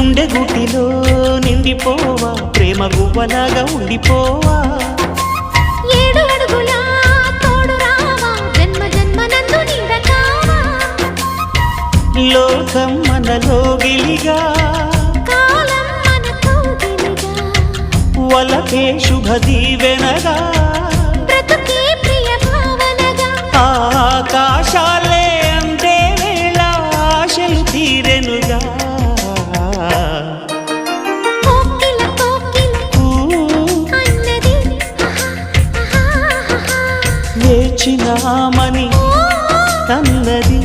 గుండె గుటిలో నిండిపోవా ప్రేమ గువ్వలాగా ఉండిపోవా 7 అడుగుల తోడు రావా జన్మ జన్మనందు నిండకావా లోకం మనలో గిలిగా కాలం మన కౌగిలిగా వలకే శుభ దీవెనగా బ్రతుకే ప్రియ భావనగా ఆకాశాలే అందే వేళ ఆశలు తీరెనుగా కోకిల కోకిల అన్నది వేచినామని తన్నది